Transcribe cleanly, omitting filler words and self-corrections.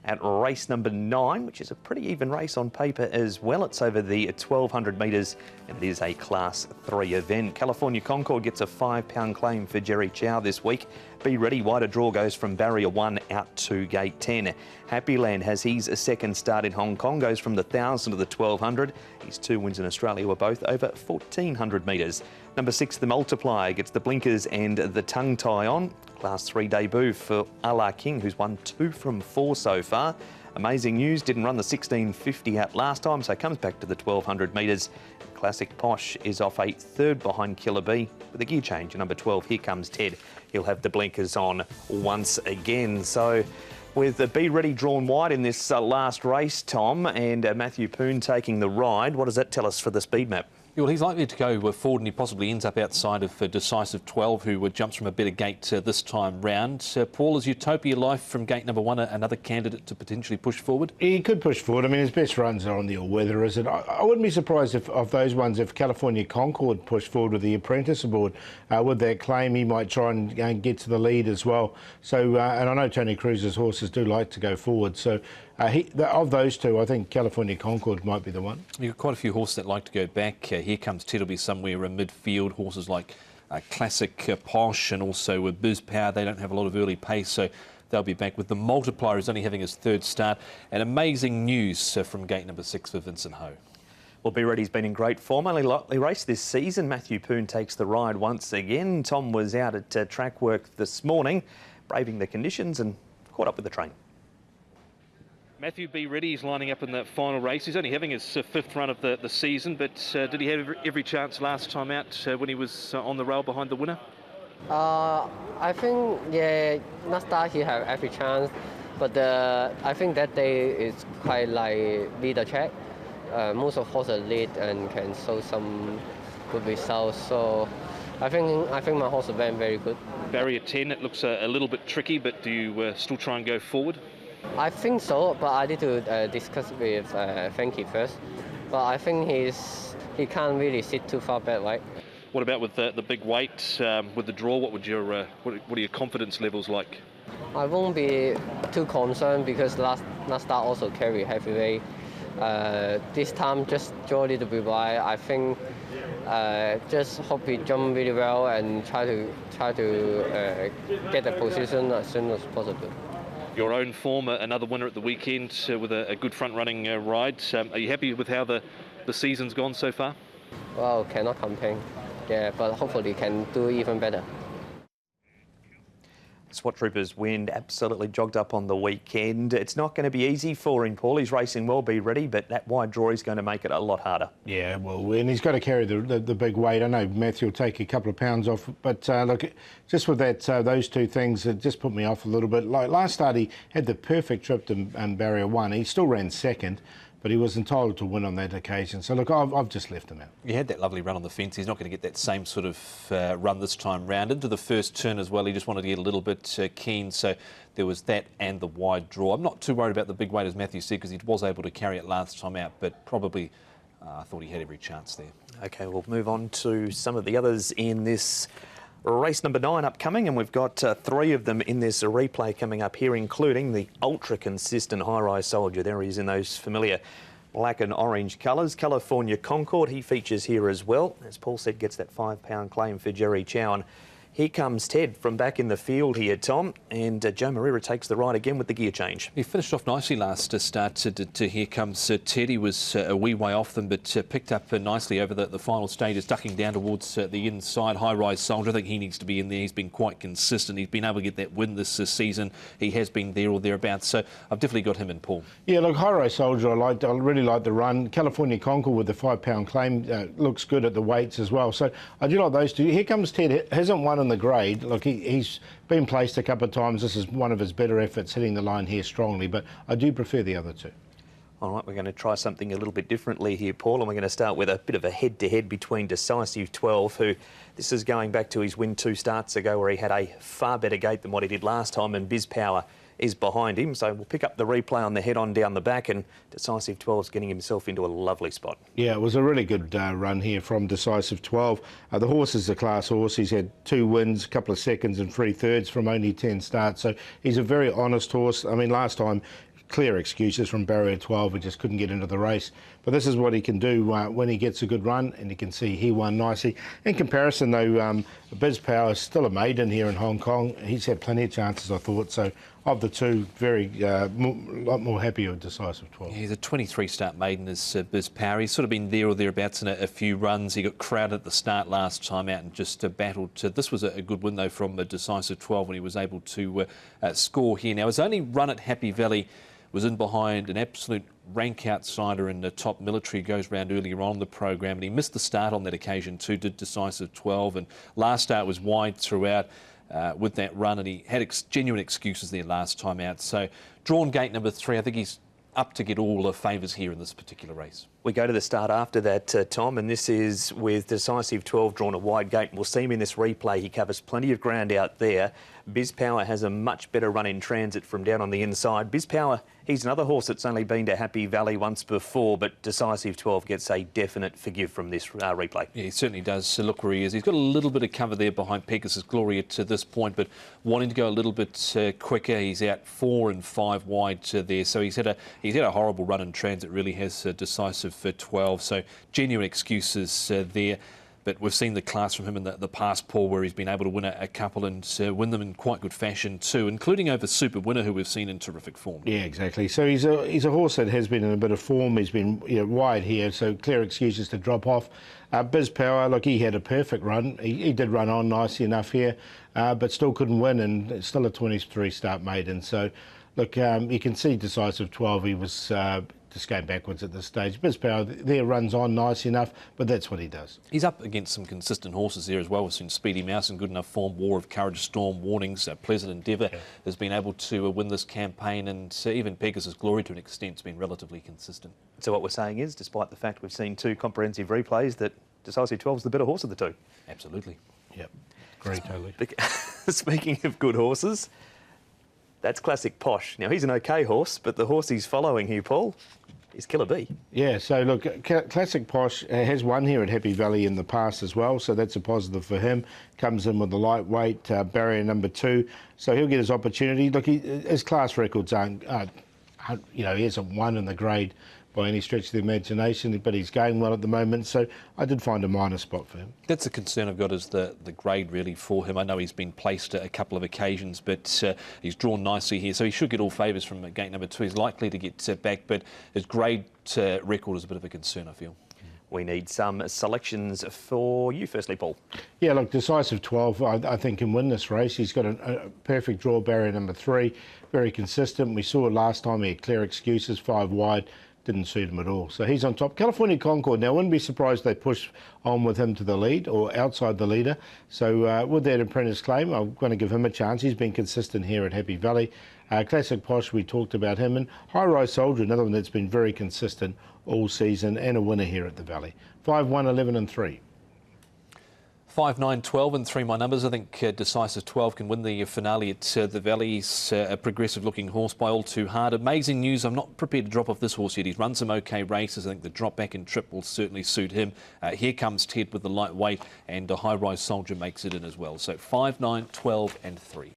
at race number 9, which is a pretty even race on paper as well. It's over the 1,200 metres and it is a Class 3 event. California Concord gets a £5 claim for Jerry Chow this week. Be ready, wider draw goes from barrier 1 out to gate 10. Happy Land has his second start in Hong Kong, goes from the 1,000 to the 1,200. His 2 wins in Australia were both over 1,400 metres. Number 6, the Multiplier, gets the blinkers and the tongue tie on. Class 3 debut for Allah King, who's won 2 from 4 so far. Amazing news, didn't run the 1650 out last time, so comes back to the 1,200 metres. Classic Posh is off a 3rd behind Killer B with a gear change. Number 12, Here Comes Ted. He'll have the blinkers on once again. So with the Be Ready drawn wide in this last race, Tom, and Matthew Poon taking the ride, what does that tell us for the speed map? Well, he's likely to go forward and he possibly ends up outside of Decisive 12, who jumps from a better gate this time round. Paul, is Utopia Life from gate number 1 another candidate to potentially push forward? He could push forward. I mean, his best runs are on the all-weather, is it? I wouldn't be surprised if of those ones, if California Concord pushed forward with the apprentice aboard. With that claim, he might try and get to the lead as well. So, and I know Tony Cruz's horses do like to go forward. So, of those two, I think California Concord might be the one. You've got quite a few horses that like to go back. Here Comes Ted will be somewhere in midfield. Horses like Classic Posh and also Biz Power, they don't have a lot of early pace, so they'll be back. With the Multiplier is only having his 3rd start. And amazing news from gate number 6 for Vincent Ho. Well, Be Ready's been in great form. Only lightly raced this season. Matthew Poon takes the ride once again. Tom was out at track work this morning, braving the conditions and caught up with the train. Matthew Be Ready is lining up in the final race. He's only having his 5th run of the season, but did he have every chance last time out when he was on the rail behind the winner? I think, yeah, last start he had every chance, but I think that day is quite like leader track. Most of horses lead and can show some good results, so I think my horse went very good. Barrier 10, it looks a little bit tricky, but do you still try and go forward? I think so, but I need to discuss with Frankie first. But I think he can't really sit too far back, right? What about with the big weight, with the draw? What are your confidence levels like? I won't be too concerned because last start also carry heavyweight. This time just draw a little bit wide. I think just hope he jump really well and try to get the position as soon as possible. Your own form, another winner at the weekend with a good front-running ride. Are you happy with how the season's gone so far? Well, cannot complain. Yeah, but hopefully can do even better. SWAT Troopers wind absolutely jogged up on the weekend. It's not going to be easy for him, Paul. He's racing well, Be Ready, but that wide draw is going to make it a lot harder. Yeah, well, and he's got to carry the big weight. I know Matthew will take a couple of pounds off, but look, just with that, those two things, it just put me off a little bit. Like last start, he had the perfect trip to barrier 1. He still ran 2nd, but he was entitled to win on that occasion. So, look, I've just left him out. He had that lovely run on the fence. He's not going to get that same sort of run this time round. Into the first turn as well, he just wanted to get a little bit keen. So there was that and the wide draw. I'm not too worried about the big weight, as Matthew said, because he was able to carry it last time out, but probably I thought he had every chance there. OK, we'll move on to some of the others in this race number 9 upcoming, and we've got 3 of them in this replay coming up here, including the ultra-consistent high-rise soldier. There he is in those familiar black and orange colours. California Concord, he features here as well. As Paul said, gets that £5 claim for Jerry Chow. And Here Comes Ted from back in the field here, Tom, and Joe Marira takes the ride again with the gear change. He finished off nicely last start to Here Comes Ted. He was a wee way off them, but picked up nicely over the final stages, ducking down towards the inside. High-rise soldier, I think he needs to be in there. He's been quite consistent. He's been able to get that win this season. He has been there or thereabouts, so I've definitely got him in, Paul. Yeah, look, High-rise soldier, I really like the run. California Concord with the £5 claim looks good at the weights as well. So I do like those two. Here Comes Ted hasn't won in the grade. Look, he's been placed a couple of times. This is one of his better efforts, hitting the line here strongly, but I do prefer the other two. All right, we're going to try something a little bit differently here, Paul, and we're going to start with a bit of a head-to-head between Decisive 12, who this is going back to his win 2 starts ago, where he had a far better gate than what he did last time, and Biz Power is behind him. So we'll pick up the replay on the head-on down the back, and Decisive 12's getting himself into a lovely spot. Yeah, it was a really good run here from Decisive 12. The horse is a class horse. He's had 2 wins, a couple of seconds and 3 thirds from only 10 starts. So he's a very honest horse. I mean, last time clear excuses from barrier 12. We just couldn't get into the race. But this is what he can do when he gets a good run, and you can see he won nicely. In comparison, though, Biz Power is still a maiden here in Hong Kong. He's had plenty of chances, I thought. So of the two, lot more happy with Decisive 12. Yeah, he's a 23-start maiden as Biz Power. He's sort of been there or thereabouts in a few runs. He got crowded at the start last time out and just battled. This was a good win, though, from Decisive 12 when he was able to score here. Now, his only run at Happy Valley was in behind an absolute rank outsider in the Top Military. Goes round earlier on in the program, and he missed the start on that occasion too, did Decisive 12, and last start was wide throughout with that run, and he had genuine excuses there last time out. So drawn gate number 3, I think he's up to get all the favours here in this particular race. We go to the start after that, Tom, and this is with Decisive 12 drawn a wide gate. We'll see him in this replay. He covers plenty of ground out there. Biz Power has a much better run in transit from down on the inside. Biz Power, he's another horse that's only been to Happy Valley once before, but Decisive 12 gets a definite forgive from this replay. Yeah, he certainly does. So look where he is. He's got a little bit of cover there behind Pegasus Gloria to this point, but wanting to go a little bit quicker. He's out 4 and 5 wide there. So he's had a horrible run in transit, really has Decisive for 12. So genuine excuses there. But we've seen the class from him in the past, Paul, where he's been able to win a couple and win them in quite good fashion too, including over Super Winner, who we've seen in terrific form. Yeah, exactly. So he's a horse that has been in a bit of form. He's been wide here, so clear excuses to drop off. Biz Power, look, he had a perfect run. He did run on nicely enough here, but still couldn't win, and it's still a 23-start maiden. So, look, you can see Decisive 12. He was just going backwards at this stage. Biz Power there runs on nice enough, but that's what he does. He's up against some consistent horses there as well. We've seen Speedy Mouse in good enough form, War of Courage, Storm, Warnings, Pleasant Endeavour has been able to win this campaign, and even Pegasus Glory to an extent has been relatively consistent. So what we're saying is, despite the fact we've seen 2 comprehensive replays, that Decisive 12 is the better horse of the 2. Absolutely. Yep, agree totally. Speaking of good horses, that's Classic Posh. Now, he's an okay horse, but the horse he's following here, Paul, is Killer B. Yeah, so look, Classic Posh has won here at Happy Valley in the past as well, so that's a positive for him. Comes in with the lightweight, barrier number 2, so he'll get his opportunity. Look, his class records aren't, he hasn't won in the grade by any stretch of the imagination, but he's going well at the moment, so I did find a minor spot for him. That's the concern I've got, is the grade really for him. I know he's been placed a couple of occasions, but he's drawn nicely here, so he should get all favours from gate number 2. He's likely to get back, but his grade record is a bit of a concern, I feel. We need some selections for you firstly, Paul. Yeah, look, Decisive 12, I think, can win this race. He's got a perfect draw, barrier number 3, very consistent. We saw last time he had clear excuses, 5 wide. Didn't suit him at all. So he's on top. California Concord, now I wouldn't be surprised they push on with him to the lead or outside the leader. So with that apprentice claim, I'm going to give him a chance. He's been consistent here at Happy Valley. Classic Posh, we talked about him. And High Rise Soldier, another one that's been very consistent all season and a winner here at the Valley. 5, 1, 11 and 3. 5, 9, 12 and 3 my numbers. I think Decisive 12 can win the finale at the Valley. He's a progressive-looking horse by all too hard. Amazing news. I'm not prepared to drop off this horse yet. He's run some okay races. I think the drop back and trip will certainly suit him. Here comes Ted with the lightweight, and a High Rise Soldier makes it in as well. So 5, 9, 12 and 3.